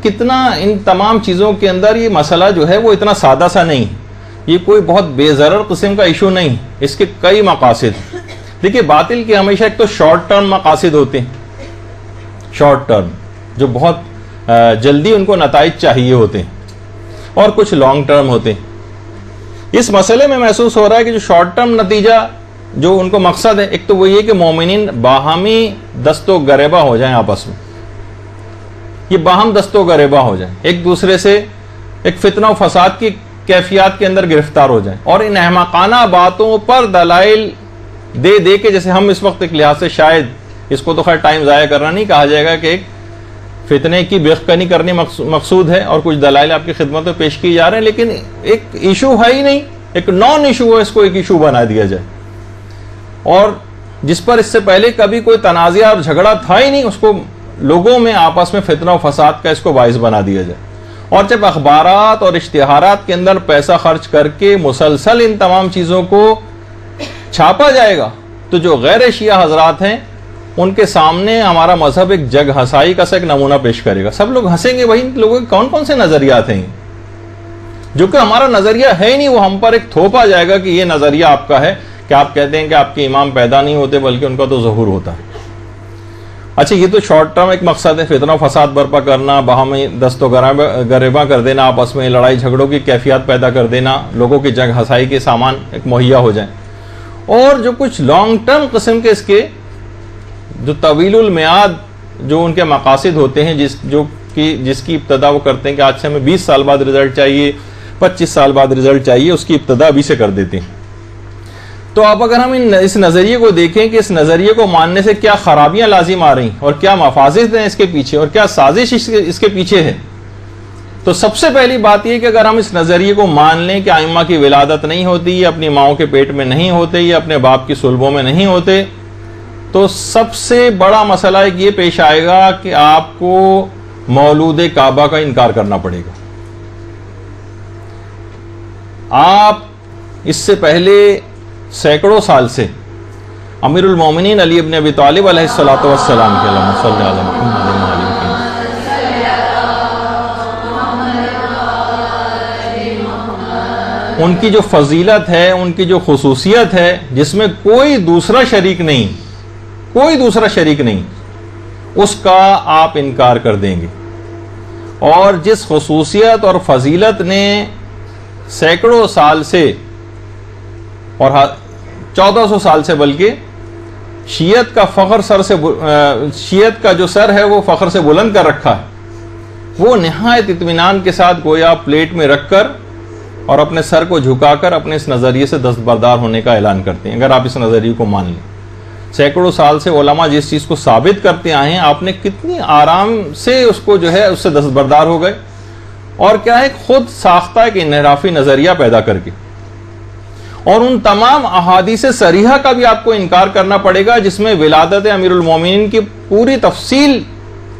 کتنا ان تمام چیزوں کے اندر یہ مسئلہ جو ہے وہ اتنا سادہ سا نہیں، یہ کوئی بہت بے ضرر قسم کا ایشو نہیں، اس کے کئی مقاصد۔ دیکھیے باطل کے ہمیشہ ایک تو شارٹ ٹرم مقاصد ہوتے ہیں، شارٹ ٹرم جو بہت جلدی ان کو نتائج چاہیے ہوتے ہیں، اور کچھ لانگ ٹرم ہوتے ہیں۔ اس مسئلے میں محسوس ہو رہا ہے کہ جو شارٹ ٹرم نتیجہ جو ان کو مقصد ہے، ایک تو وہ یہ کہ مومنین باہمی دست و گریباں ہو جائیں، آپس میں یہ باہم دست و گریباں ہو جائیں، ایک دوسرے سے ایک فتنہ و فساد کی کیفیات کے اندر گرفتار ہو جائیں، اور ان احمقانہ باتوں پر دلائل دے دے کے، جیسے ہم اس وقت ایک لحاظ سے شاید اس کو تو خیر ٹائم ضائع کرنا نہیں کہا جائے گا کہ ایک فتنے کی بیخکنی کرنی مقصود ہے اور کچھ دلائل آپ کی خدمت میں پیش کی جا رہے ہیں، لیکن ایک ایشو ہے ہی نہیں، ایک نان ایشو ہے، اس کو ایک ایشو بنا دیا جائے، اور جس پر اس سے پہلے کبھی کوئی تنازع اور جھگڑا تھا ہی نہیں، اس کو لوگوں میں آپس میں فتنہ و فساد کا اس کو باعث بنا دیا جائے۔ اور جب اخبارات اور اشتہارات کے اندر پیسہ خرچ کر کے مسلسل ان تمام چیزوں کو چھاپا جائے گا، تو جو غیر شیعہ حضرات ہیں ان کے سامنے ہمارا مذہب ایک جگ ہسائی کا سا ایک نمونہ پیش کرے گا، سب لوگ ہنسیں گے، بھائی ان لوگوں کے کون کون سے نظریات ہیں جو کہ ہمارا نظریہ ہے ہی نہیں، وہ ہم پر ایک تھوپا جائے گا کہ یہ نظریہ آپ کا ہے، کہ آپ کہتے ہیں کہ آپ کے امام پیدا نہیں ہوتے بلکہ ان کا تو ظہور ہوتا ہے۔ اچھا یہ تو شارٹ ٹرم ایک مقصد ہے، فتنہ و فساد برپا کرنا، باہمی دست و گریباں کر دینا، آپس میں لڑائی جھگڑوں کی کیفیات پیدا کر دینا، لوگوں کی جنگ ہسائی کے سامان ایک مہیا ہو جائیں۔ اور جو کچھ لانگ ٹرم قسم کے اس کے جو طویل المیعاد جو ان کے مقاصد ہوتے ہیں، جس کی ابتدا وہ کرتے ہیں کہ آج سے ہمیں 20 سال بعد رزلٹ چاہیے، 25 سال بعد رزلٹ چاہیے، اس کی ابتدا ابھی سے کر دیتے ہیں۔ تو اب اگر ہم اس نظریے کو دیکھیں کہ اس نظریے کو ماننے سے کیا خرابیاں لازم آ رہی ہیں اور کیا مفاسد ہیں اس کے پیچھے اور کیا سازش اس کے پیچھے ہے، تو سب سے پہلی بات یہ کہ اگر ہم اس نظریے کو مان لیں کہ ائمہ کی ولادت نہیں ہوتی، یہ اپنی ماؤں کے پیٹ میں نہیں ہوتے، یہ اپنے باپ کی صلبوں میں نہیں ہوتے، تو سب سے بڑا مسئلہ ایک یہ پیش آئے گا کہ آپ کو مولود کعبہ کا انکار کرنا پڑے گا۔ آپ اس سے پہلے سینکڑوں سال سے امیر المومنین علی ابن ابی طالب علیہ الصلوۃ والسلام کے اللہم صلی علی محمد ان کی جو فضیلت ہے، ان کی جو خصوصیت ہے، جس میں کوئی دوسرا شریک نہیں، اس کا آپ انکار کر دیں گے، اور جس خصوصیت اور فضیلت نے سینکڑوں سال سے اور 1400 سال سے بلکہ شیعت کا جو سر ہے وہ فخر سے بلند کر رکھا ہے، وہ نہایت اطمینان کے ساتھ گویا پلیٹ میں رکھ کر اور اپنے سر کو جھکا کر اپنے اس نظریے سے دستبردار ہونے کا اعلان کرتے ہیں۔ اگر آپ اس نظریے کو مان لیں، سینکڑوں سال سے علماء جس چیز کو ثابت کرتے آئے ہیں، آپ نے کتنی آرام سے اس کو جو ہے اس سے دستبردار ہو گئے، اور کیا ہے خود ساختہ ایک انحرافی نظریہ پیدا کر کے، اور ان تمام احادیث صریحہ کا بھی آپ کو انکار کرنا پڑے گا جس میں ولادت امیر المومنین کی پوری تفصیل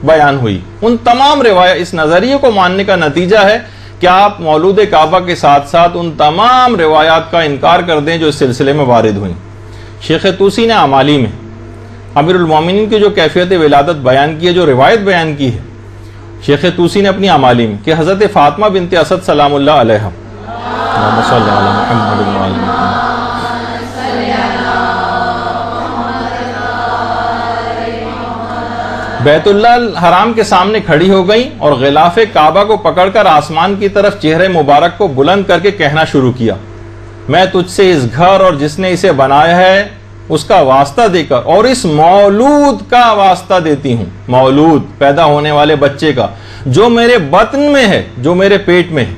بیان ہوئی۔ ان تمام روایات، اس نظریے کو ماننے کا نتیجہ ہے کہ آپ مولود کعبہ کے ساتھ ساتھ ان تمام روایات کا انکار کر دیں جو اس سلسلے میں وارد ہوئیں۔ شیخ طوسی نے اعمالی میں امیر المومنین کی جو کیفیت ولادت بیان کی ہے، جو روایت بیان کی ہے شیخ طوسی نے اپنی اعمالی میں، کہ حضرت فاطمہ بنت اسد سلام اللہ علیہ اللہم صلی علی محمد وعلی محمد، بیت اللہ الحرام کے سامنے کھڑی ہو گئی اور غلاف کعبہ کو پکڑ کر آسمان کی طرف چہرے مبارک کو بلند کر کے کہنا شروع کیا، میں تجھ سے اس گھر اور جس نے اسے بنایا ہے اس کا واسطہ دے کر اور اس مولود کا واسطہ دیتی ہوں، مولود پیدا ہونے والے بچے کا، جو میرے بطن میں ہے، جو میرے پیٹ میں ہے،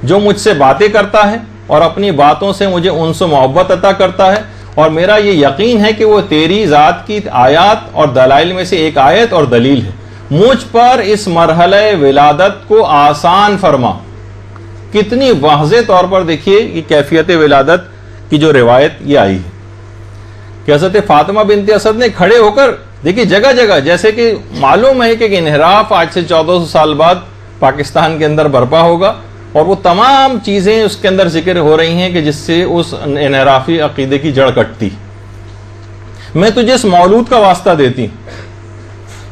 جو مجھ سے باتیں کرتا ہے اور اپنی باتوں سے مجھے انس و محبت عطا کرتا ہے، اور میرا یہ یقین ہے کہ وہ تیری ذات کی آیات اور دلائل میں سے ایک آیت اور دلیل ہے، مجھ پر اس مرحلہ ولادت کو آسان فرما۔ کتنی واضح طور پر دیکھیے یہ کیفیت ولادت کی جو روایت یہ آئی ہے کہ حضرت فاطمہ بنت اسد نے کھڑے ہو کر، دیکھیے جگہ جگہ، جیسے کہ معلوم ہے کہ انحراف آج سے 1400 سال بعد پاکستان کے اندر برپا ہوگا، اور وہ تمام چیزیں اس کے اندر ذکر ہو رہی ہیں کہ جس سے اس انحرافی عقیدے کی جڑ کٹتی۔ میں تجھے اس مولود کا واسطہ دیتی،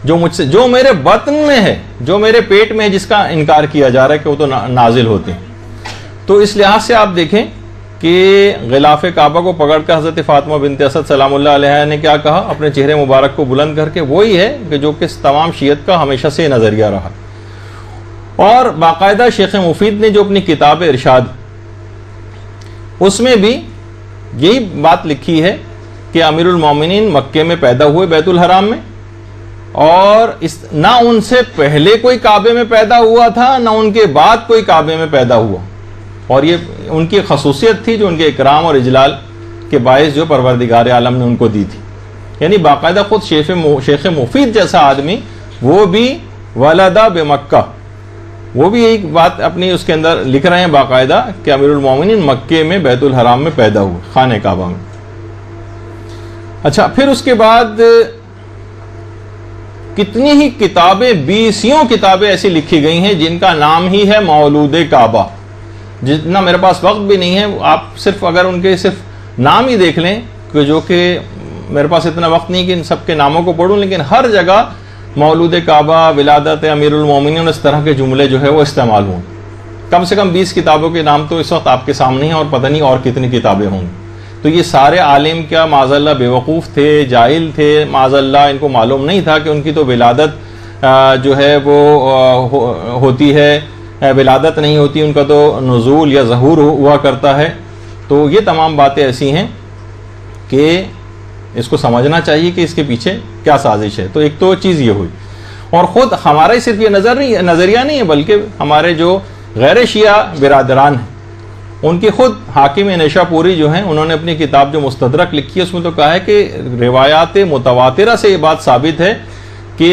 جو مجھ سے، جو میرے بطن میں ہے، جو میرے پیٹ میں ہے، جس کا انکار کیا جا رہا ہے کہ وہ تو نازل ہوتے ہیں. تو اس لحاظ سے آپ دیکھیں کہ غلاف کعبہ کو پکڑ کر حضرت فاطمہ بنت اسد سلام اللہ علیہا نے کیا کہا اپنے چہرے مبارک کو بلند کر کے؟ وہی ہے کہ جو کہ تمام شیعت کا ہمیشہ سے نظریہ رہا. اور باقاعدہ شیخ مفید نے جو اپنی کتاب ارشاد، اس میں بھی یہی بات لکھی ہے کہ امیر المومنین مکے میں پیدا ہوئے بیت الحرام میں، اور نہ ان سے پہلے کوئی کعبے میں پیدا ہوا تھا، نہ ان کے بعد کوئی کعبے میں پیدا ہوا. اور یہ ان کی خصوصیت تھی جو ان کے اکرام اور اجلال کے باعث جو پروردگار عالم نے ان کو دی تھی. یعنی باقاعدہ خود شیخ مفید جیسا آدمی وہ بھی ولدہ بمکہ، وہ بھی ایک بات اپنی اس کے اندر لکھ رہے ہیں باقاعدہ کہ امیر المومنین مکے میں بیت الحرام میں پیدا ہوئے، خانہ کعبہ میں. اچھا، پھر اس کے بعد کتنی ہی کتابیں، 20 کتابیں ایسی لکھی گئی ہیں جن کا نام ہی ہے مولود کعبہ. جتنا میرے پاس وقت بھی نہیں ہے، آپ صرف اگر ان کے صرف نام ہی دیکھ لیں، جو کہ میرے پاس اتنا وقت نہیں کہ ان سب کے ناموں کو پڑھوں، لیکن ہر جگہ مولود کعبہ، ولادت امیر المومنین، اس طرح کے جملے جو ہے وہ استعمال ہوں. کم سے کم 20 کتابوں کے نام تو اس وقت آپ کے سامنے ہیں، اور پتہ نہیں اور کتنی کتابیں ہوں. تو یہ سارے عالم کیا معاذ اللہ بیوقوف تھے، جاہل تھے، معاذ اللہ ان کو معلوم نہیں تھا کہ ان کی تو ولادت جو ہے وہ ہوتی ہے، ولادت نہیں ہوتی، ان کا تو نزول یا ظہور ہوا کرتا ہے. تو یہ تمام باتیں ایسی ہیں کہ اس کو سمجھنا چاہیے کہ اس کے پیچھے کیا سازش ہے. تو ایک تو چیز یہ ہوئی، اور خود ہمارا صرف یہ نظریہ نہیں ہے، بلکہ ہمارے جو غیر شیعہ برادران ہیں ان کی خود حاکم نیشا پوری جو ہیں، انہوں نے اپنی کتاب جو مستدرک لکھی ہے اس میں تو کہا ہے کہ روایات متواترہ سے یہ بات ثابت ہے کہ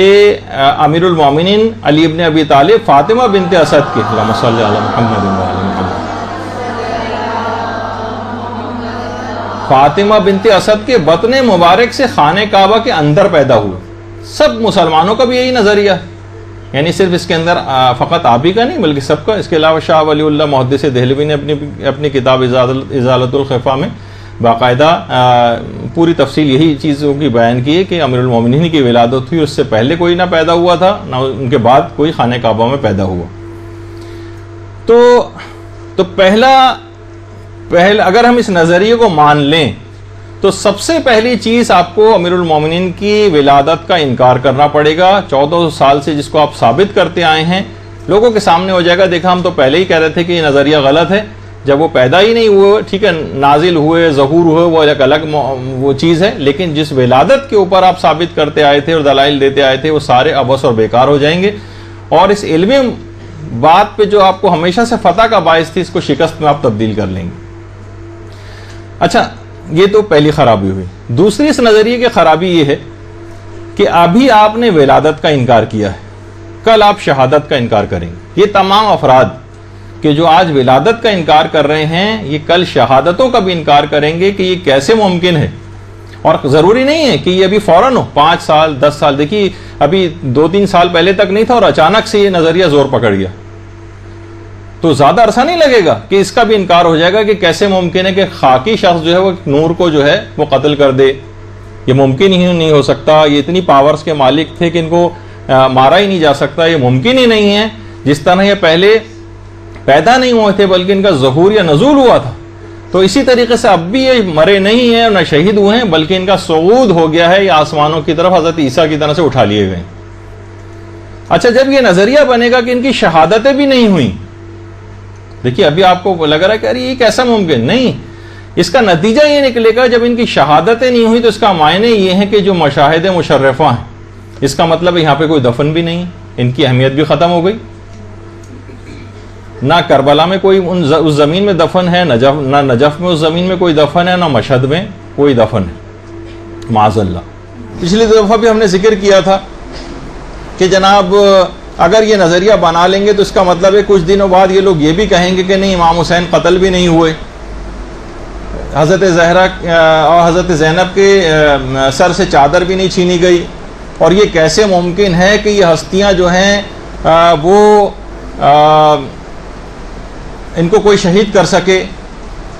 امیر المومنین علی ابن ابی طالب فاطمہ بنت اسد کے، اللہم صلی علی محمد و علی محمد، فاطمہ بنت اسد کے بطن مبارک سے خانہ کعبہ کے اندر پیدا ہوئے. سب مسلمانوں کا بھی یہی نظریہ ہے، یعنی صرف اس کے اندر فقط آپ ہی کا نہیں بلکہ سب کا. اس کے علاوہ شاہ ولی اللہ محدث دہلوی نے اپنی کتاب ازالۃ الخفا میں باقاعدہ پوری تفصیل یہی چیزوں کی بیان کی ہے کہ امیر المومنین کی ولادت ہوئی، اس سے پہلے کوئی نہ پیدا ہوا تھا، نہ ان کے بعد کوئی خانہ کعبہ میں پیدا ہوا. تو پہلا اگر ہم اس نظریے کو مان لیں تو سب سے پہلی چیز آپ کو امیر المومنین کی ولادت کا انکار کرنا پڑے گا. 1400 سال سے جس کو آپ ثابت کرتے آئے ہیں، لوگوں کے سامنے ہو جائے گا، دیکھا ہم تو پہلے ہی کہہ رہے تھے کہ یہ نظریہ غلط ہے. جب وہ پیدا ہی نہیں ہوئے، ٹھیک ہے، نازل ہوئے، ظہور ہوئے، وہ ایک الگ وہ چیز ہے، لیکن جس ولادت کے اوپر آپ ثابت کرتے آئے تھے اور دلائل دیتے آئے تھے وہ سارے عبث اور بیکار ہو جائیں گے، اور اس علمی بات پہ جو آپ کو ہمیشہ سے فتح کا باعث تھی، اس کو شکست میں آپ تبدیل کر لیں گے. اچھا، یہ تو پہلی خرابی ہوئی. دوسری اس نظریے کی خرابی یہ ہے کہ ابھی آپ نے ولادت کا انکار کیا ہے، کل آپ شہادت کا انکار کریں گے. یہ تمام افراد کہ جو آج ولادت کا انکار کر رہے ہیں، یہ کل شہادتوں کا بھی انکار کریں گے کہ یہ کیسے ممکن ہے. اور ضروری نہیں ہے کہ یہ ابھی فوراً ہو، 5 سال 10 سال، دیکھیے ابھی 2-3 سال پہلے تک نہیں تھا اور اچانک سے یہ نظریہ زور پکڑ گیا، تو زیادہ عرصہ نہیں لگے گا کہ اس کا بھی انکار ہو جائے گا کہ کیسے ممکن ہے کہ خاکی شخص جو ہے وہ نور کو جو ہے وہ قتل کر دے. یہ ممکن ہی نہیں ہو سکتا، یہ اتنی پاورز کے مالک تھے کہ ان کو مارا ہی نہیں جا سکتا، یہ ممکن ہی نہیں ہے. جس طرح یہ پہلے پیدا نہیں ہوئے تھے بلکہ ان کا ظہور یا نزول ہوا تھا، تو اسی طریقے سے اب بھی یہ مرے نہیں ہیں، نہ شہید ہوئے ہیں، بلکہ ان کا صعود ہو گیا ہے، یہ آسمانوں کی طرف حضرت عیسیٰ کی طرح سے اٹھا لیے گئے. اچھا، جب یہ نظریہ بنے گا کہ ان کی شہادتیں بھی نہیں ہوئیں، دیکھیے ابھی آپ کو لگ رہا ہے کہ ارے یہ کیسا ممکن نہیں، اس کا نتیجہ یہ نکلے گا جب ان کی شہادتیں نہیں ہوئی تو اس کا معنی یہ ہے کہ جو مشاہد مشرفہ ہیں، اس کا مطلب یہاں پہ کوئی دفن بھی نہیں، ان کی اہمیت بھی ختم ہو گئی. نہ کربلا میں کوئی اس زمین میں دفن ہے، نہ نجف میں اس زمین میں کوئی دفن ہے، نہ مشہد میں کوئی دفن ہے، معاذ اللہ. پچھلی دفعہ بھی ہم نے ذکر کیا تھا کہ جناب اگر یہ نظریہ بنا لیں گے تو اس کا مطلب ہے کچھ دنوں بعد یہ لوگ یہ بھی کہیں گے کہ نہیں، امام حسین قتل بھی نہیں ہوئے، حضرت زہرا اور حضرت زینب کے سر سے چادر بھی نہیں چھینی گئی، اور یہ کیسے ممکن ہے کہ یہ ہستیاں جو ہیں وہ ان کو کوئی شہید کر سکے.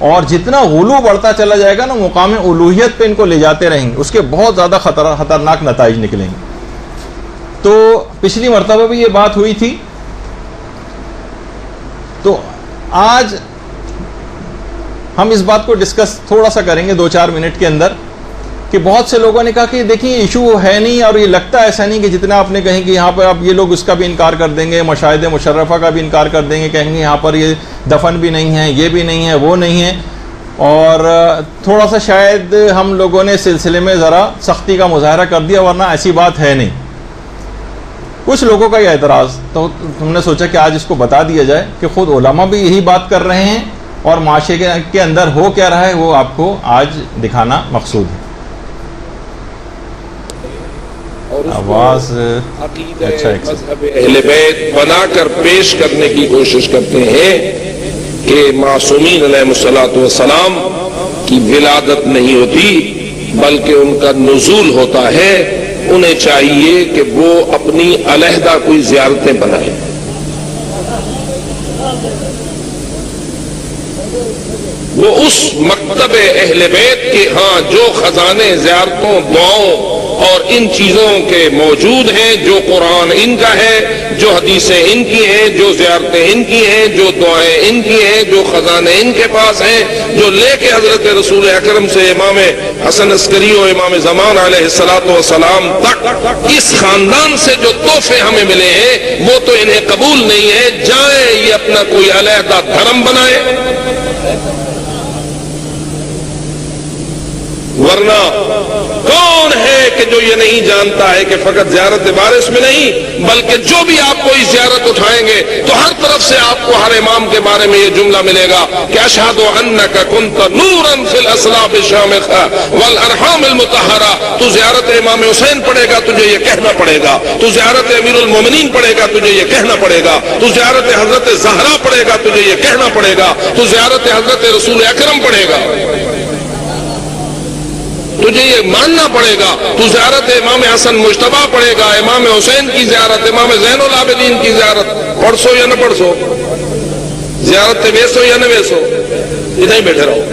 اور جتنا غلو بڑھتا چلا جائے گا نا، مقام الوہیت پہ ان کو لے جاتے رہیں گے، اس کے بہت زیادہ خطرناک نتائج نکلیں گے. تو پچھلی مرتبہ بھی یہ بات ہوئی تھی. تو آج ہم اس بات کو ڈسکس تھوڑا سا کریں گے 2-4 منٹ کے اندر کہ بہت سے لوگوں نے کہا کہ دیکھیں یہ ایشو ہے نہیں، اور یہ لگتا ایسا نہیں کہ جتنا آپ نے کہیں کہ یہاں پر آپ یہ لوگ اس کا بھی انکار کر دیں گے، مشاہد مشرفہ کا بھی انکار کر دیں گے، کہیں گے یہاں پر یہ دفن بھی نہیں ہے، یہ بھی نہیں ہے، وہ نہیں ہے. اور تھوڑا سا شاید ہم لوگوں نے سلسلے میں ذرا سختی کا مظاہرہ کر دیا، ورنہ ایسی بات ہے نہیں. کچھ لوگوں کا یہ اعتراض، تو ہم نے سوچا کہ آج اس کو بتا دیا جائے کہ خود علماء بھی یہی بات کر رہے ہیں، اور معاشرے کے اندر ہو کیا رہا ہے وہ آپ کو آج دکھانا مقصود ہے. آواز اچھا مذہب اہل بیت بنا کر پیش کرنے کی کوشش کرتے ہیں کہ معصومین علیہ الصلوۃ والسلام کی ولادت نہیں ہوتی بلکہ ان کا نزول ہوتا ہے. انہیں چاہیے کہ وہ اپنی علیحدہ کوئی زیارتیں بنائیں. وہ اس مکتب اہل بیت کے ہاں جو خزانے زیارتوں، دعاؤں اور ان چیزوں کے موجود ہیں، جو قرآن ان کا ہے، جو حدیثیں ان کی ہیں، جو زیارتیں ان کی ہیں، جو دعائیں ان کی ہیں، جو خزانے ان کے پاس ہیں، جو لے کے حضرت رسول اکرم سے امام حسن عسکری و امام زمان علیہ السلام تک اس خاندان سے جو تحفے ہمیں ملے ہیں وہ تو انہیں قبول نہیں ہے. جائیں یہ اپنا کوئی علیحدہ دھرم بنائے، ورنہ کون ہے کہ جو یہ نہیں جانتا ہے کہ فقط زیارت وارث میں نہیں بلکہ جو بھی آپ کو اس زیارت اٹھائیں گے تو ہر طرف سے آپ کو ہر امام کے بارے میں یہ جملہ ملے گا کہ اشہد انک کنت نورا فی الاصلاب الشامخہ والارحام المطہرہ. تو زیارت امام حسین پڑھے گا تجھے یہ کہنا پڑے گا، تو زیارت امیر المومنین پڑھے گا تجھے یہ کہنا پڑے گا، تو زیارت حضرت زہرا پڑھے گا تجھے یہ کہنا پڑے گا، تو زیارت حضرت رسول اکرم پڑھے گا تجھے یہ ماننا پڑے گا، تو زیارت امام حسن مجتبیٰ پڑھے گا، امام حسین کی زیارت، امام زین العابدین کی زیارت، پڑھسو یا نہ پڑھسو، زیارت ویسو یا نہ ویسو، ادھر ہی بیٹھے رہو.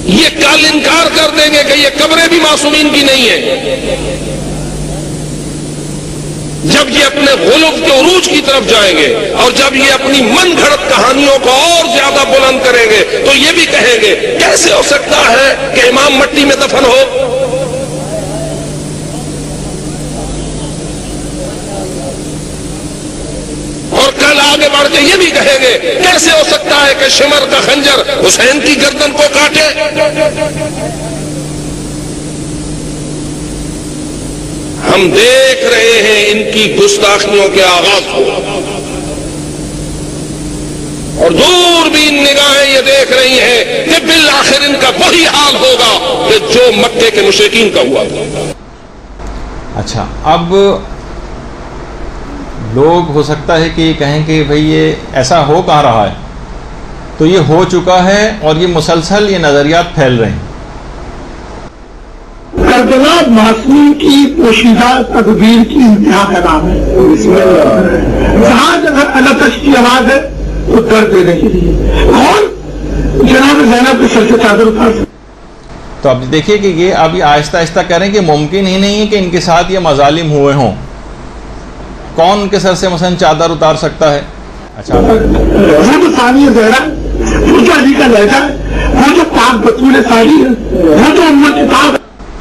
یہ کل انکار کر دیں گے کہ یہ قبریں بھی معصومین کی نہیں ہیں. جب یہ اپنے غلو کے عروج کی طرف جائیں گے اور جب یہ اپنی من گھڑت کہانیوں کو اور زیادہ بلند کریں گے تو یہ بھی کہیں گے کیسے ہو سکتا ہے کہ امام مٹی میں دفن ہو. اور کل آگے بڑھ کے یہ بھی کہیں گے کیسے ہو سکتا ہے کہ شمر کا خنجر حسین کی گردن کو کاٹے. ہم دیکھ رہے ہیں ان کی گستاخیوں کے آغاز کو، اور دور بھی ان نگاہیں یہ دیکھ رہی ہیں کہ بالآخر ان کا وہی حال ہوگا کہ جو مکے کے مشرکین کا ہوا تھا. اچھا، اب لوگ ہو سکتا ہے کہ یہ کہیں کہ بھئی یہ ایسا ہو کہاں رہا ہے، تو یہ ہو چکا ہے اور یہ مسلسل یہ نظریات پھیل رہے ہیں. کربلا معصوم کی پوشیدہ تدبیر کی انتہا کا نام ہے. جہاں جگہ اللہ تشک کی آواز ہے تو درد دینے کے لیے اور جناب زینب کے سر سے چادر اتار سکتے. تو اب دیکھیے کہ یہ ابھی آہستہ آہستہ کہہ رہے ہیں کہ ممکن ہی نہیں ہے کہ ان کے ساتھ یہ مظالم ہوئے ہوں. کون ان کے سر سے مثلا چادر اتار سکتا ہے؟ اچھا، وہ تو ثانی زہرا، وہ جو علی کا لہجہ ہے، وہ جو پاک بطول ثانی ہے، وہ جو ام الکتاب.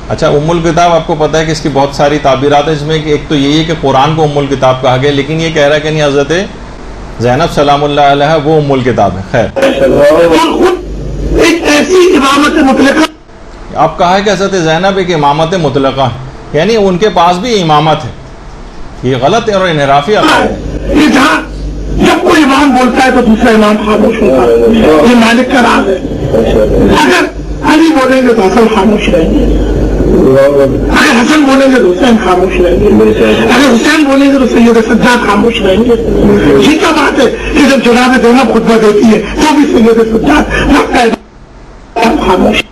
اچھا، ام الکتاب آپ کو پتہ ہے کہ اس کی بہت ساری تعبیرات ہیں. اس میں ایک تو یہی ہے کہ قرآن کو ام الکتاب کہا گیا، لیکن یہ کہہ رہا ہے کہ نہیں حضرت زینب سلام اللہ علیہ وہ ام الکتاب ہے. خیر، ایک ایسی امامت مطلقہ آپ کہا ہے کہ حضرت زینب ایک امامت مطلقہ ہے، یعنی ان کے پاس بھی امامت ہے. یہ غلط اور انحرافی ہے. یہ جہاں جب کوئی امام بولتا ہے تو دوسرا امام خاموش ہوتا ہے. یہ مالک کا راز ہے. اگر علی بولیں گے تو حسن خاموش رہیں گے، اگر حسن بولیں گے تو حسین خاموش رہیں گے، اگر حسین بولیں گے تو سید سجاد خاموش رہیں گے. یہ کیا بات ہے کہ جب جناب زینب خطبہ دیتی ہے تو بھی سید سجاد خاموش.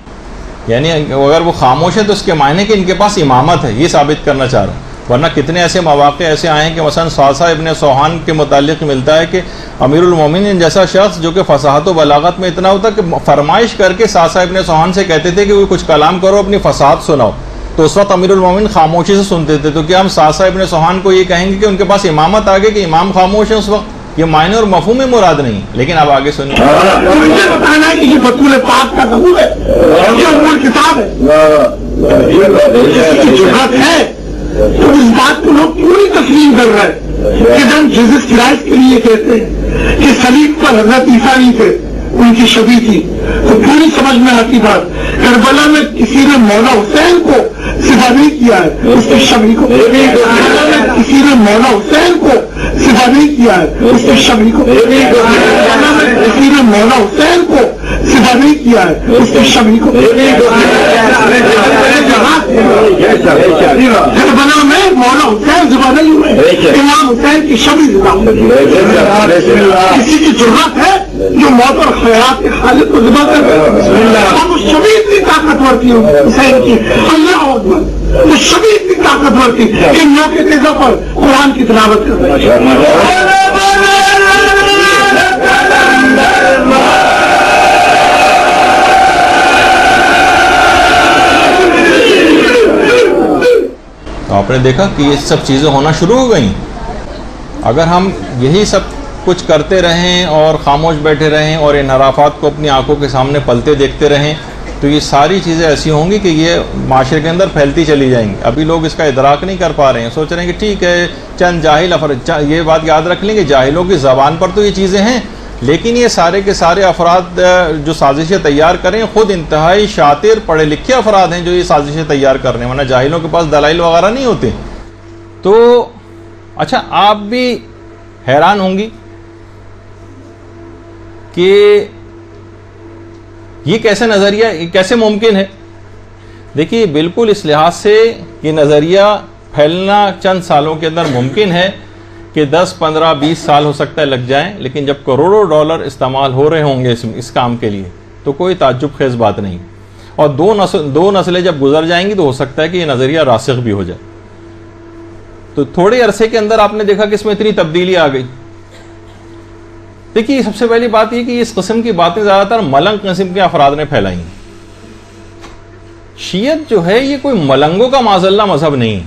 یعنی اگر وہ خاموش ہے تو اس کے معنی کہ ان کے پاس امامت ہے، یہ ثابت کرنا چاہ رہا ہوں. ورنہ کتنے ایسے مواقع ایسے آئے ہیں کہ مثلا صاصہ ابن سوحان کے متعلق ملتا ہے کہ امیر المومنین جیسا شخص جو کہ فصاحت و بلاغت میں اتنا ہوتا کہ فرمائش کر کے صاصہ ابن سوحان سے کہتے تھے کہ وہ کچھ کلام کرو، اپنی فصاحت سناؤ. تو اس وقت امیر المومنین خاموشی سے سنتے تھے. تو کیا ہم ساسا ابن سوحان کو یہ کہیں گے کہ ان کے پاس امامت آ گئی کہ امام خاموش ہے اس وقت؟ یہ معنی اور مفہوم مراد نہیں. لیکن اب آگے سنیے. مجھے بتانا ہے کہ یہ بطول پاک کا ضرور ہے، یہ امور کتاب ہے، کی ضرورت ہے. تو اس بات کو لوگ کیوں نہیں تسلیم کر رہے کہ ہم جیزس کرائسٹ کے لیے کہتے ہیں کہ صلیب پر حضرت عیسیٰ نہیں تھے، ان کی شبیہ تھی. تو پوری سمجھ میں آتی بات. کربلا میں کسی نے مولا حسین کو صفا نہیں کیا ہے، اس کی شبیہ کو. کربلا میں کسی نے مولا حسین کو صفا نہیں کیا ہے، اس کی شبیہ کو. کربلا میں کسی نے مولا حسین کو صفا نہیں کیا ہے، اس کی شبیہ کو. کربلا میں مولا حسین صفا نہیں ہوئے، امام حسین کی شبیہ صفا ہوئی. کسی کی ضرورت ہے جو موت اور خیرات کے خالق کو ذبح کر اب وہ شبیہ اتنی طاقتور تھی حسین کی. اللہ اکبر، وہ شبیہ اتنی طاقتور تھی کہ موقع نیزہ پر قرآن کی تلاوت کر رہی. آپ نے دیکھا کہ یہ سب چیزیں ہونا شروع ہو گئیں. اگر ہم یہی سب کچھ کرتے رہیں اور خاموش بیٹھے رہیں اور انحرافات کو اپنی آنکھوں کے سامنے پلتے دیکھتے رہیں تو یہ ساری چیزیں ایسی ہوں گی کہ یہ معاشرے کے اندر پھیلتی چلی جائیں گی. ابھی لوگ اس کا ادراک نہیں کر پا رہے ہیں، سوچ رہے ہیں کہ ٹھیک ہے چند جاہل افراد. یہ بات یاد رکھ لیں کہ جاہلوں کی زبان پر تو یہ چیزیں ہیں، لیکن یہ سارے کے سارے افراد جو سازشیں تیار کریں خود انتہائی شاطر پڑھے لکھے افراد ہیں جو یہ سازشیں تیار کر رہے ہیں، ورنہ جاہلوں کے پاس دلائل وغیرہ نہیں ہوتے. تو اچھا آپ بھی حیران ہوں گی کہ یہ کیسے نظریہ کیسے ممکن ہے. دیکھیے بالکل اس لحاظ سے یہ نظریہ پھیلنا چند سالوں کے اندر ممکن ہے کہ 10 15 20 سال ہو سکتا ہے لگ جائیں، لیکن جب کروڑوں ڈالر استعمال ہو رہے ہوں گے اس کام کے لیے تو کوئی تعجب خیز بات نہیں. اور دو نسلیں جب گزر جائیں گی تو ہو سکتا ہے کہ یہ نظریہ راسخ بھی ہو جائے. تو تھوڑے عرصے کے اندر آپ نے دیکھا کہ اس میں اتنی تبدیلی آ گئی. دیکھیے سب سے پہلی بات یہ کہ اس قسم کی باتیں زیادہ تر ملنگ قسم کے افراد نے پھیلائی ہیں. شیعت جو ہے یہ کوئی ملنگوں کا معذلہ مذہب نہیں،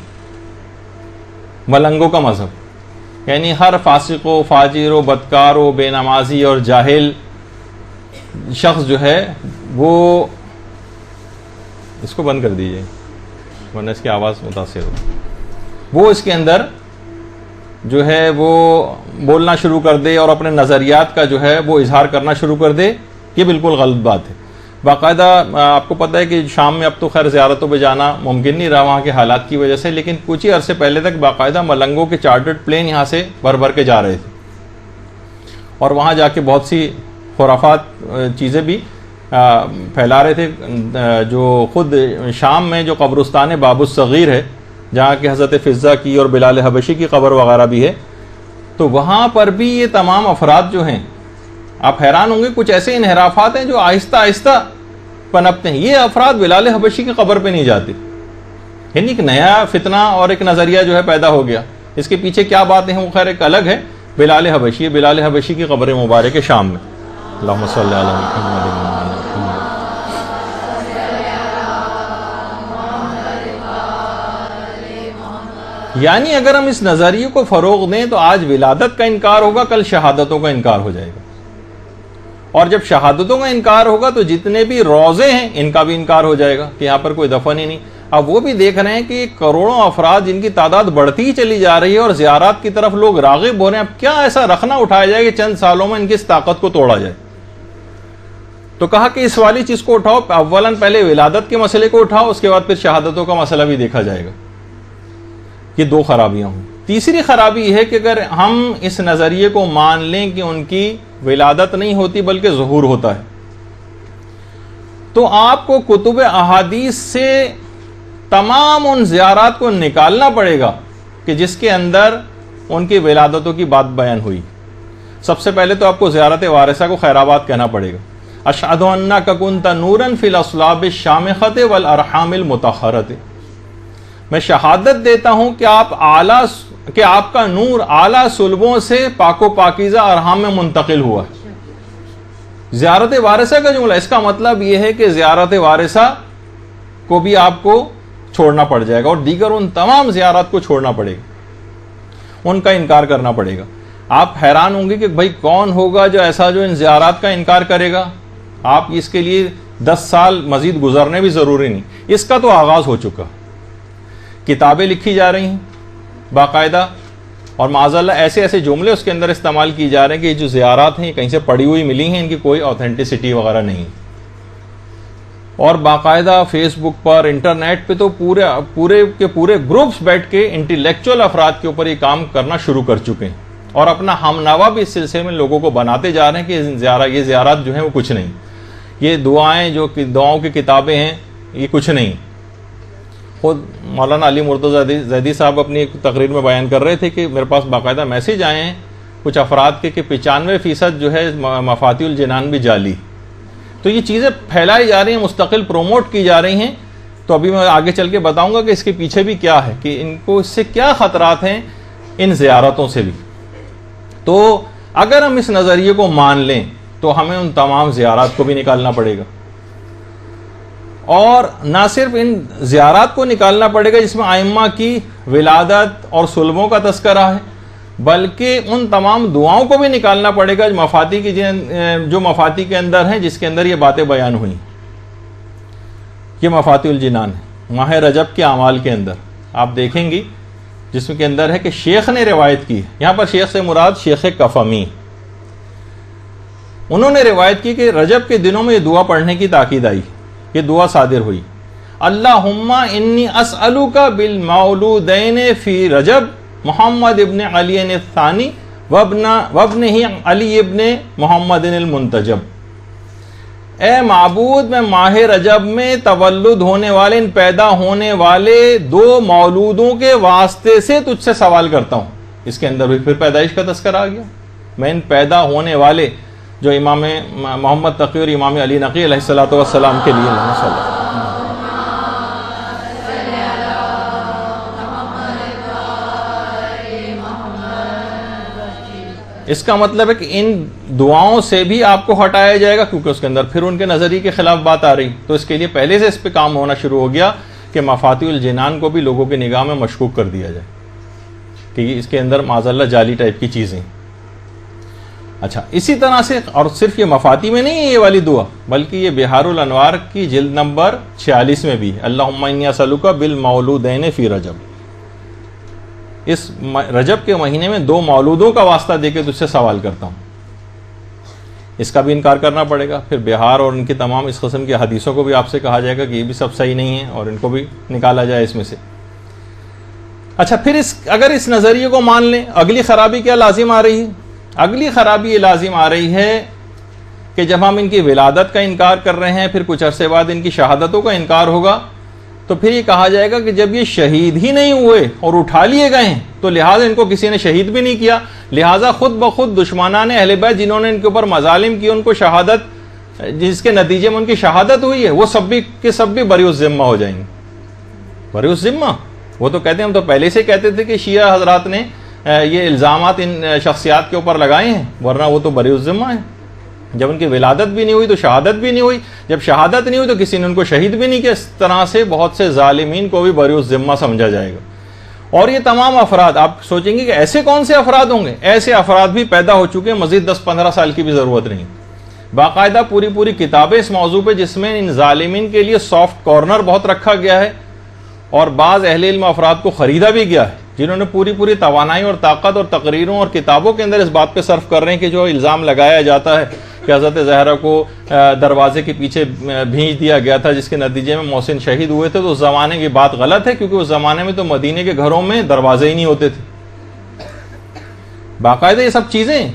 ملنگوں کا مذہب یعنی ہر فاسق و فاجر و بدکار و بے نمازی اور جاہل شخص جو ہے وہ اس کو بند کر دیجئے ورنہ اس کی آواز متاثر ہو، وہ اس کے اندر جو ہے وہ بولنا شروع کر دے اور اپنے نظریات کا جو ہے وہ اظہار کرنا شروع کر دے. یہ بالکل غلط بات ہے. باقاعدہ آپ کو پتہ ہے کہ شام میں اب تو خیر زیارتوں پہ جانا ممکن نہیں رہا وہاں کے حالات کی وجہ سے، لیکن کچھ ہی عرصے پہلے تک باقاعدہ ملنگوں کے چارٹرڈ پلین یہاں سے بھر بھر کے جا رہے تھے اور وہاں جا کے بہت سی خرافات چیزیں بھی پھیلا رہے تھے. جو خود شام میں جو قبرستان باب الصغیر ہے جہاں کہ حضرت فضہ کی اور بلال حبشی کی قبر وغیرہ بھی ہے، تو وہاں پر بھی یہ تمام افراد جو ہیں آپ حیران ہوں گے کچھ ایسے انحرافات ہیں جو آہستہ آہستہ پنپتے ہیں. یہ افراد بلال حبشی کی قبر پہ نہیں جاتے، یعنی ایک نیا فتنہ اور ایک نظریہ جو ہے پیدا ہو گیا. اس کے پیچھے کیا باتیں ہیں وہ خیر ایک الگ ہے. بلال حبشی کی قبر مبارک ہے شام میں. اللہم صلی علی محمد. یعنی اگر ہم اس نظریے کو فروغ دیں تو آج ولادت کا انکار ہوگا، کل شہادتوں کا انکار ہو جائے گا، اور جب شہادتوں کا انکار ہوگا تو جتنے بھی روزے ہیں ان کا بھی انکار ہو جائے گا کہ یہاں پر کوئی دفن ہی نہیں. اب وہ بھی دیکھ رہے ہیں کہ کروڑوں افراد جن کی تعداد بڑھتی ہی چلی جا رہی ہے اور زیارات کی طرف لوگ راغب ہو رہے ہیں. اب کیا ایسا رخنا اٹھایا جائے کہ چند سالوں میں ان کی اس طاقت کو توڑا جائے؟ تو کہا کہ اس والی چیز کو اٹھاؤ، اولاً پہلے ولادت کے مسئلے کو اٹھاؤ، اس کے بعد پھر شہادتوں کا مسئلہ بھی دیکھا جائے گا. یہ دو خرابیاں ہوں. تیسری خرابی یہ ہے کہ اگر ہم اس نظریے کو مان لیں کہ ان کی ولادت نہیں ہوتی بلکہ ظہور ہوتا ہے، تو آپ کو کتب احادیث سے تمام ان زیارات کو نکالنا پڑے گا کہ جس کے اندر ان کی ولادتوں کی بات بیان ہوئی. سب سے پہلے تو آپ کو زیارت وارثہ کو خیرآباد کہنا پڑے گا. اشہد انک کنت نورا فی الاصلاب الشامخۃ والارحام المطہرۃ. میں شہادت دیتا ہوں کہ آپ کا نور اعلیٰ صلبوں سے پاک و پاکیزہ ارحام میں منتقل ہوا ہے. زیارت وارثہ کا جملہ، اس کا مطلب یہ ہے کہ زیارت وارثہ کو بھی آپ کو چھوڑنا پڑ جائے گا اور دیگر ان تمام زیارات کو چھوڑنا پڑے گا، ان کا انکار کرنا پڑے گا۔ آپ حیران ہوں گے کہ بھائی کون ہوگا جو ایسا جو ان زیارات کا انکار کرے گا؟ آپ اس کے لیے 10 سال مزید گزرنے بھی ضروری نہیں، اس کا تو آغاز ہو چکا، کتابیں لکھی جا رہی ہیں باقاعدہ، اور معاذ اللہ ایسے ایسے جملے اس کے اندر استعمال کی جا رہے ہیں کہ یہ جو زیارات ہیں یہ کہیں سے پڑھی ہوئی ملی ہیں، ان کی کوئی اوتھینٹسٹی وغیرہ نہیں، اور باقاعدہ فیس بک پر انٹرنیٹ پہ تو پورے گروپس بیٹھ کے انٹلیکچوئل افراد کے اوپر یہ کام کرنا شروع کر چکے ہیں، اور اپنا ہم نوا بھی اس سلسلے میں لوگوں کو بناتے جا رہے ہیں کہ یہ زیارات جو ہیں وہ کچھ نہیں، یہ دعاؤں کی کتابیں ہیں یہ کچھ نہیں۔ خود مولانا علی مرتضی زیدی صاحب اپنی ایک تقریر میں بیان کر رہے تھے کہ میرے پاس باقاعدہ میسج آئے ہیں کچھ افراد کے کہ 95% جو ہے مفاتیح الجنان بھی جعلی، تو یہ چیزیں پھیلائی جا رہی ہیں، مستقل پروموٹ کی جا رہی ہیں۔ تو ابھی میں آگے چل کے بتاؤں گا کہ اس کے پیچھے بھی کیا ہے، کہ ان کو اس سے کیا خطرات ہیں ان زیارتوں سے بھی۔ تو اگر ہم اس نظریے کو مان لیں تو ہمیں ان تمام زیارات کو بھی نکالنا پڑے گا، اور نہ صرف ان زیارات کو نکالنا پڑے گا جس میں ائمہ کی ولادت اور صلبوں کا تذکرہ ہے، بلکہ ان تمام دعاؤں کو بھی نکالنا پڑے گا جو مفاتیح کے اندر ہیں، جس کے اندر یہ باتیں بیان ہوئی۔ یہ مفاتیح الجنان ہے، ماہ رجب کے اعمال کے اندر آپ دیکھیں گی، جس کے اندر ہے کہ شیخ نے روایت کی، یہاں پر شیخ سے مراد شیخ کفمی، انہوں نے روایت کی کہ رجب کے دنوں میں یہ دعا پڑھنے کی تاکید آئی، یہ دعا صادر ہوئی، اللہم انی اسألک بالمولودین فی رجب محمد ابن علی الثانی وابنہ علی ابن محمد المنتجب۔ اے معبود، میں ماہ رجب میں تولد ہونے والے، ان پیدا ہونے والے 2 مولودوں کے واسطے سے تجھ سے سوال کرتا ہوں۔ اس کے اندر بھی پھر پیدائش کا تذکرہ آ گیا، میں ان پیدا ہونے والے جو امام محمد تقی اور امام علی نقی علیہ الصلوۃ والسلام کے لیے اس کا مطلب ہے کہ ان دعاؤں سے بھی آپ کو ہٹایا جائے گا، کیونکہ اس کے اندر پھر ان کے نظریے کے خلاف بات آ رہی، تو اس کے لیے پہلے سے اس پہ کام ہونا شروع ہو گیا کہ مفاتیح الجنان کو بھی لوگوں کی نگاہ میں مشکوک کر دیا جائے کہ اس کے اندر معاذ اللہ جعلی ٹائپ کی چیزیں۔ اچھا، اسی طرح سے، اور صرف یہ مفاتیح میں نہیں ہے یہ والی دعا، بلکہ یہ بہار الانوار کی جلد نمبر 46 میں بھی اللہم انی اسألک بالمولودین فی رجب، اس رجب کے مہینے میں 2 مولودوں کا واسطہ دے کے تجھ سے سوال کرتا ہوں، اس کا بھی انکار کرنا پڑے گا۔ پھر بہار اور ان کی تمام اس قسم کی حدیثوں کو بھی آپ سے کہا جائے گا کہ یہ بھی سب صحیح نہیں ہے اور ان کو بھی نکالا جائے اس میں سے۔ اچھا، پھر اگر اس نظریے کو مان لیں، اگلی خرابی کیا لازم آ رہی ہے؟ اگلی خرابی یہ لازم آ رہی ہے کہ جب ہم ان کی ولادت کا انکار کر رہے ہیں، پھر کچھ عرصے بعد ان کی شہادتوں کا انکار ہوگا، تو پھر یہ کہا جائے گا کہ جب یہ شہید ہی نہیں ہوئے اور اٹھا لیے گئے ہیں تو لہٰذا ان کو کسی نے شہید بھی نہیں کیا، لہٰذا خود بخود دشمنان اہل بیت جنہوں نے ان کے اوپر مظالم کی، ان کو شہادت، جس کے نتیجے میں ان کی شہادت ہوئی ہے، وہ سب بھی بری الذمہ ہو جائیں گے۔ بری الذمہ، وہ تو کہتے ہیں، ہم تو پہلے سے کہتے تھے کہ شیعہ حضرات نے یہ الزامات ان شخصیات کے اوپر لگائے ہیں، ورنہ وہ تو بری الذمہ ہیں۔ جب ان کی ولادت بھی نہیں ہوئی تو شہادت بھی نہیں ہوئی، جب شہادت نہیں ہوئی تو کسی نے ان کو شہید بھی نہیں کیا۔ اس طرح سے بہت سے ظالمین کو بھی بری الذمہ سمجھا جائے گا، اور یہ تمام افراد، آپ سوچیں گے کہ ایسے کون سے افراد ہوں گے؟ ایسے افراد بھی پیدا ہو چکے ہیں، مزید 10-15 سال کی بھی ضرورت نہیں۔ باقاعدہ پوری کتابیں اس موضوع پہ، جس میں ان ظالمین کے لیے سافٹ کارنر بہت رکھا گیا ہے، اور بعض اہل علم افراد کو خریدا بھی گیا ہے، جنہوں نے پوری توانائی اور طاقت اور تقریروں اور کتابوں کے اندر اس بات پہ صرف کر رہے ہیں کہ جو الزام لگایا جاتا ہے کہ حضرت زہرا کو دروازے کے پیچھے بھیج دیا گیا تھا، جس کے نتیجے میں محسن شہید ہوئے تھے، تو اس زمانے کی بات غلط ہے، کیونکہ اس زمانے میں تو مدینے کے گھروں میں دروازے ہی نہیں ہوتے تھے۔ باقاعدہ یہ سب چیزیں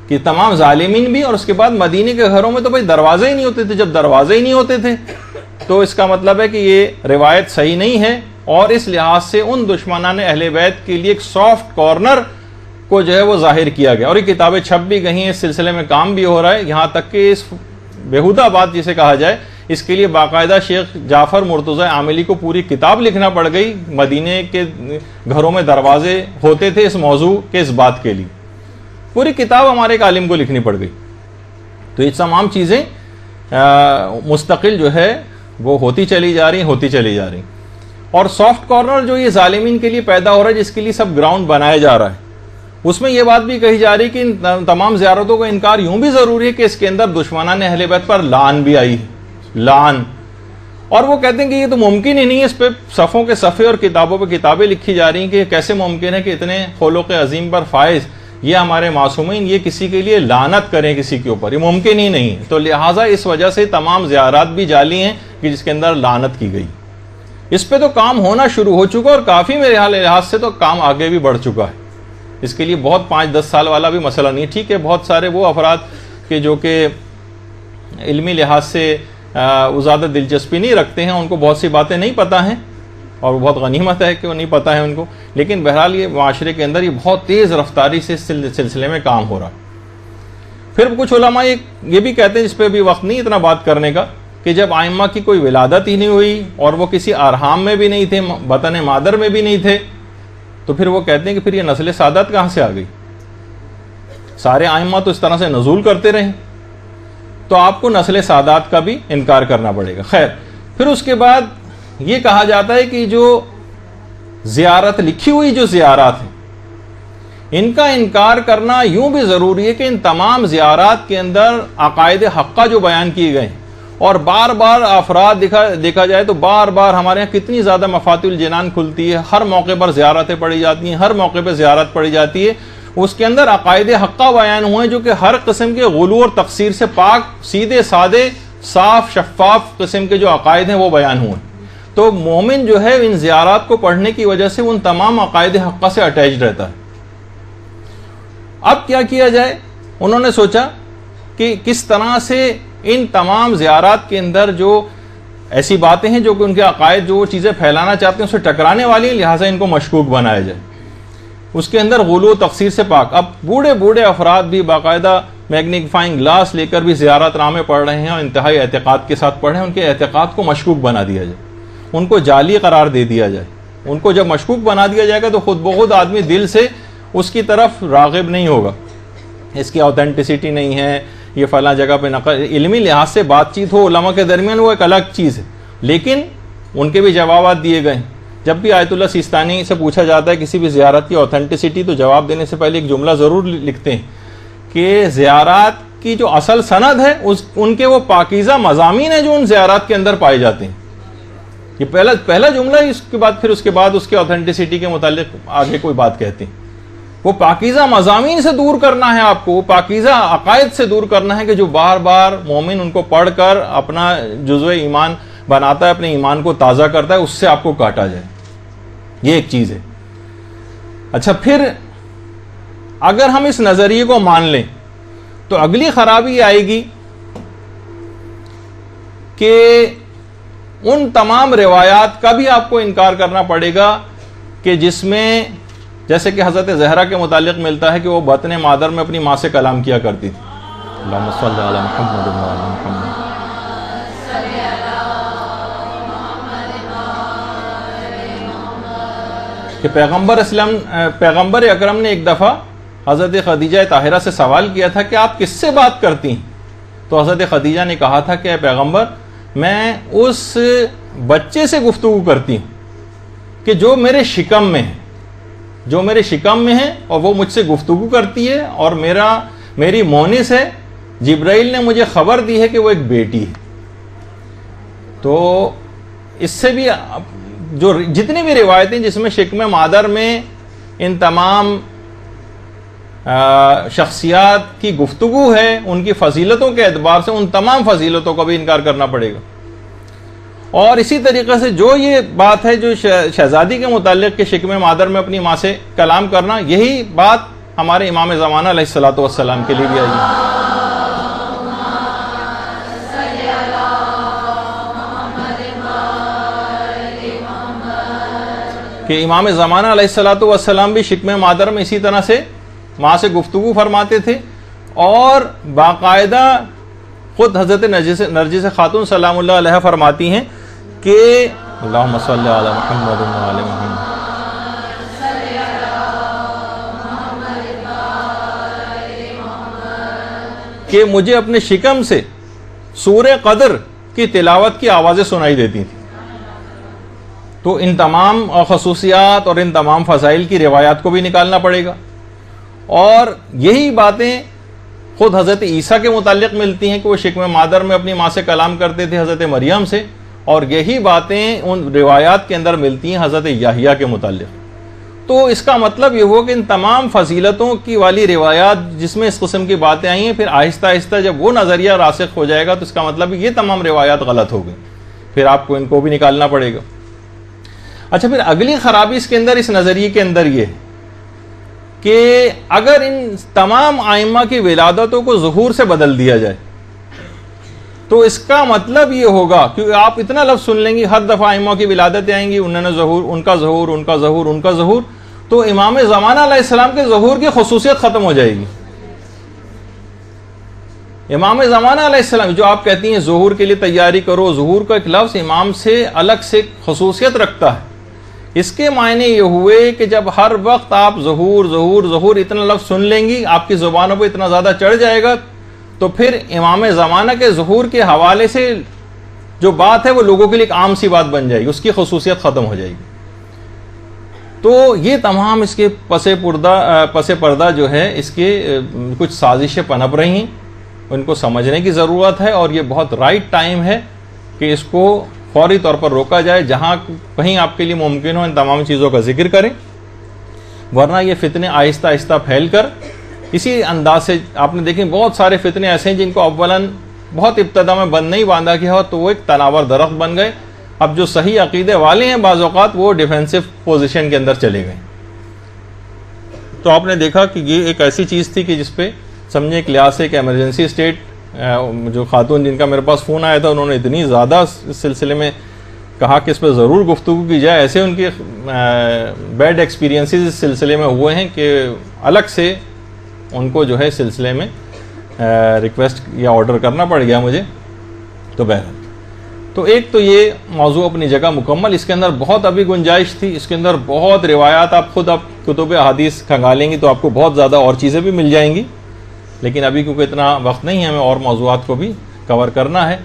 کہ تمام ظالمین بھی، اور اس کے بعد مدینے کے گھروں میں تو بھائی دروازے ہی نہیں ہوتے تھے۔ جب دروازے ہی نہیں ہوتے تھے تو اس کا مطلب ہے کہ یہ روایت صحیح نہیں ہے، اور اس لحاظ سے ان دشمنان اہل بیت کے لیے ایک سافٹ کارنر کو جو ہے وہ ظاہر کیا گیا، اور یہ کتابیں چھپ بھی گئی ہیں، اس سلسلے میں کام بھی ہو رہا ہے، یہاں تک کہ اس بیہودہ بات جسے کہا جائے، اس کے لیے باقاعدہ شیخ جعفر مرتضی عاملی کو پوری کتاب لکھنا پڑ گئی، مدینے کے گھروں میں دروازے ہوتے تھے اس موضوع کے اس بات کے لیے، پوری کتاب ہمارے ایک عالم کو لکھنی پڑ گئی۔ تو یہ تمام چیزیں مستقل جو ہے وہ ہوتی چلی جا رہی ہیں۔ اور سافٹ کارنر جو یہ ظالمین کے لیے پیدا ہو رہا ہے، جس کے لیے سب گراؤنڈ بنایا جا رہا ہے، اس میں یہ بات بھی کہی جا رہی ہے کہ ان تمام زیارتوں کا انکار یوں بھی ضروری ہے کہ اس کے اندر دشمنان اہل بیت پر لعن بھی آئی، لعن. اور وہ کہتے ہیں کہ یہ تو ممکن ہی نہیں ہے. اس پہ صفوں کے صفحے اور کتابوں پہ کتابیں لکھی جا رہی ہیں کہ کیسے ممکن ہے کہ اتنے خلق عظیم پر فائز یہ ہمارے معصومین یہ کسی کے لیے لعنت کریں کسی کے اوپر، یہ ممکن ہی نہیں ہے. تو لہٰذا اس وجہ سے تمام زیارات بھی جعلی ہیں کہ جس کے اندر لعنت کی گئی. اس پہ تو کام ہونا شروع ہو چکا اور کافی میرے لحاظ سے تو کام آگے بھی بڑھ چکا ہے. اس کے لیے بہت 5-10 سال والا بھی مسئلہ نہیں. ٹھیک ہے، بہت سارے وہ افراد کہ جو کہ علمی لحاظ سے وہ زیادہ دلچسپی نہیں رکھتے ہیں، ان کو بہت سی باتیں نہیں پتہ ہیں، اور بہت غنیمت ہے کہ وہ نہیں پتہ ہے ان کو. لیکن بہرحال یہ معاشرے کے اندر یہ بہت تیز رفتاری سے اس سلسلے میں کام ہو رہا. پھر کچھ علماء یہ بھی کہتے ہیں، جس پہ بھی وقت نہیں اتنا بات کرنے کا، کہ جب ائمہ کی کوئی ولادت ہی نہیں ہوئی اور وہ کسی ارحام میں بھی نہیں تھے، بطن مادر میں بھی نہیں تھے، تو پھر وہ کہتے ہیں کہ پھر یہ نسل سعادت کہاں سے آ گئی؟ سارے ائمہ تو اس طرح سے نزول کرتے رہے، تو آپ کو نسل سعادت کا بھی انکار کرنا پڑے گا. خیر، پھر اس کے بعد یہ کہا جاتا ہے کہ جو زیارت لکھی ہوئی جو زیارات ہیں ان کا انکار کرنا یوں بھی ضروری ہے کہ ان تمام زیارات کے اندر عقائد حقہ جو بیان کیے گئے ہیں، اور بار بار افراد دیکھا جائے تو بار بار ہمارے یہاں کتنی زیادہ مفاتیح الجنان کھلتی ہے، ہر موقع پر زیارتیں پڑھی جاتی ہیں، ہر موقع پہ زیارت پڑھی جاتی ہے. اس کے اندر عقائد حقہ بیان ہوئے ہیں جو کہ ہر قسم کے غلو اور تقصیر سے پاک، سیدھے سادے، صاف شفاف قسم کے جو عقائد ہیں وہ بیان ہوئے. تو مومن جو ہے ان زیارات کو پڑھنے کی وجہ سے ان تمام عقائد حقہ سے اٹیچ رہتا ہے. اب کیا کیا جائے؟ انہوں نے سوچا کہ کس طرح سے ان تمام زیارات کے اندر جو ایسی باتیں ہیں جو کہ ان کے عقائد جو وہ چیزیں پھیلانا چاہتے ہیں اس سے ٹکرانے والی ہیں، لہٰذا ان کو مشکوک بنایا جائے. اس کے اندر غلو و تقصیر سے پاک. اب بوڑھے افراد بھی باقاعدہ میگنیفائنگ گلاس لے کر بھی زیارت نامے پڑھ رہے ہیں اور انتہائی اعتقاد کے ساتھ پڑھ رہے ہیں. ان کے اعتقاد کو مشکوک بنا دیا جائے، ان کو جعلی قرار دے دیا جائے. ان کو جب مشکوک بنا دیا جائے گا تو خود بخود آدمی دل سے اس کی طرف راغب نہیں ہوگا. اس کی آتھینٹسٹی نہیں ہے، یہ فلاں جگہ پہ نقل. علمی لحاظ سے بات چیت ہو علماء کے درمیان وہ ایک الگ چیز ہے، لیکن ان کے بھی جوابات دیے گئے. جب بھی آیت اللہ سیستانی سے پوچھا جاتا ہے کسی بھی زیارت کی آتھینٹسٹی، تو جواب دینے سے پہلے ایک جملہ ضرور لکھتے ہیں کہ زیارات کی جو اصل سند ہے ان کے وہ پاکیزہ مضامین ہیں جو ان زیارات کے اندر پائے جاتے ہیں. یہ پہلا جملہ ہے. اس کے بعد پھر اس کے بعد اس کے آتھینٹسٹی کے متعلق آگے کوئی بات کہتے ہیں. وہ پاکیزہ مضامین سے دور کرنا ہے آپ کو، وہ پاکیزہ عقائد سے دور کرنا ہے کہ جو بار بار مومن ان کو پڑھ کر اپنا جزو ایمان بناتا ہے، اپنے ایمان کو تازہ کرتا ہے، اس سے آپ کو کاٹا جائے. یہ ایک چیز ہے. اچھا، پھر اگر ہم اس نظریے کو مان لیں تو اگلی خرابی آئے گی کہ ان تمام روایات کا بھی آپ کو انکار کرنا پڑے گا کہ جس میں جیسے کہ حضرت زہرا کے متعلق ملتا ہے کہ وہ بطن مادر میں اپنی ماں سے کلام کیا کرتی تھی. اللہم صلی علی محمد و علی محمد. کہ پیغمبر اکرم نے ایک دفعہ حضرت خدیجہ طاہرہ سے سوال کیا تھا کہ آپ کس سے بات کرتی ہیں؟ تو حضرت خدیجہ نے کہا تھا کہ اے پیغمبر، میں اس بچے سے گفتگو کرتی ہوں کہ جو میرے شکم میں ہے، جو میرے شکم میں ہے، اور وہ مجھ سے گفتگو کرتی ہے، اور میری مونس ہے. جبرائیل نے مجھے خبر دی ہے کہ وہ ایک بیٹی ہے. تو اس سے بھی جو جتنی بھی روایتیں جس میں شکم مادر میں ان تمام شخصیات کی گفتگو ہے، ان کی فضیلتوں کے اعتبار سے ان تمام فضیلتوں کا بھی انکار کرنا پڑے گا. اور اسی طریقے سے جو یہ بات ہے جو شہزادی کے متعلق کہ شکم مادر میں اپنی ماں سے کلام کرنا، یہی بات ہمارے امام زمانہ علیہ الصلوۃ والسلام کے لیے بھی آئی ہے. کہ امام زمانہ علیہ الصلوۃ والسلام بھی شکم مادر میں اسی طرح سے ماں سے گفتگو فرماتے تھے، اور باقاعدہ خود حضرت نرجس خاتون سلام اللہ علیہ فرماتی ہیں کہ اللہم صلی علی محمد و علی محمد، کہ مجھے اپنے شکم سے سورہ قدر کی تلاوت کی آوازیں سنائی دیتی تھیں. تو ان تمام خصوصیات اور ان تمام فضائل کی روایات کو بھی نکالنا پڑے گا. اور یہی باتیں خود حضرت عیسیٰ کے متعلق ملتی ہیں کہ وہ شکم مادر میں اپنی ماں سے کلام کرتے تھے حضرت مریم سے, اور یہی باتیں ان روایات کے اندر ملتی ہیں حضرت یحییٰ کے متعلق. تو اس کا مطلب یہ ہو کہ ان تمام فضیلتوں کی والی روایات جس میں اس قسم کی باتیں آئی ہیں, پھر آہستہ آہستہ جب وہ نظریہ راسخ ہو جائے گا تو اس کا مطلب یہ تمام روایات غلط ہو گئی, پھر آپ کو ان کو بھی نکالنا پڑے گا. اچھا, پھر اگلی خرابی اس کے اندر, اس نظریے کے اندر یہ کہ اگر ان تمام ائمہ کی ولادتوں کو ظہور سے بدل دیا جائے تو اس کا مطلب یہ ہوگا, کیونکہ آپ اتنا لفظ سن لیں گے ہر دفعہ ائمہ کی ولادتیں آئیں گی, انہوں نے ظہور, ان کا ظہور, ان کا ظہور, ان کا ظہور, تو امام زمانہ علیہ السلام کے ظہور کی خصوصیت ختم ہو جائے گی. امام زمانہ علیہ السلام جو آپ کہتی ہیں ظہور کے لیے تیاری کرو, ظہور کا ایک لفظ امام سے الگ سے خصوصیت رکھتا ہے. اس کے معنی یہ ہوئے کہ جب ہر وقت آپ ظہور ظہور ظہور اتنا لفظ سن لیں گی, آپ کی زبانوں پہ اتنا زیادہ چڑھ جائے گا, تو پھر امام زمانہ کے ظہور کے حوالے سے جو بات ہے وہ لوگوں کے لیے ایک عام سی بات بن جائے گی, اس کی خصوصیت ختم ہو جائے گی. تو یہ تمام اس کے پس پردہ جو ہے اس کے کچھ سازشیں پنپ رہی ہیں, ان کو سمجھنے کی ضرورت ہے, اور یہ بہت رائٹ ٹائم ہے کہ اس کو فوری طور پر روکا جائے. جہاں کہیں آپ کے لیے ممکن ہو ان تمام چیزوں کا ذکر کریں, ورنہ یہ فتنے آہستہ آہستہ پھیل کر اسی انداز سے, آپ نے دیکھیں بہت سارے فتنے ایسے ہیں جن کو اولاً بہت ابتدا میں بند نہیں باندھا گیا ہو تو وہ ایک تناور درخت بن گئے. اب جو صحیح عقیدے والے ہیں بعض اوقات وہ ڈیفینسو پوزیشن کے اندر چلے گئے. تو آپ نے دیکھا کہ یہ ایک ایسی چیز تھی کہ جس پہ سمجھے ایک لحاظ سے ایک ایمرجنسی اسٹیٹ, جو خاتون جن کا میرے پاس فون آیا تھا انہوں نے اتنی زیادہ اس سلسلے میں کہا کہ اس پہ ضرور گفتگو کی جائے, ایسے ان کے بیڈ ایکسپیرینسز اس سلسلے میں ہوئے ہیں کہ الگ سے ان کو جو ہے سلسلے میں ریکویسٹ یا آرڈر کرنا پڑ گیا مجھے. تو بہرحال, تو ایک تو یہ موضوع اپنی جگہ مکمل, اس کے اندر بہت ابھی گنجائش تھی, اس کے اندر بہت روایات, آپ خود آپ کتب احادیث کھنگالیں گی تو آپ کو بہت زیادہ اور چیزیں بھی مل جائیں گی, لیکن ابھی کیونکہ اتنا وقت نہیں ہے ہمیں اور موضوعات کو بھی کور کرنا ہے.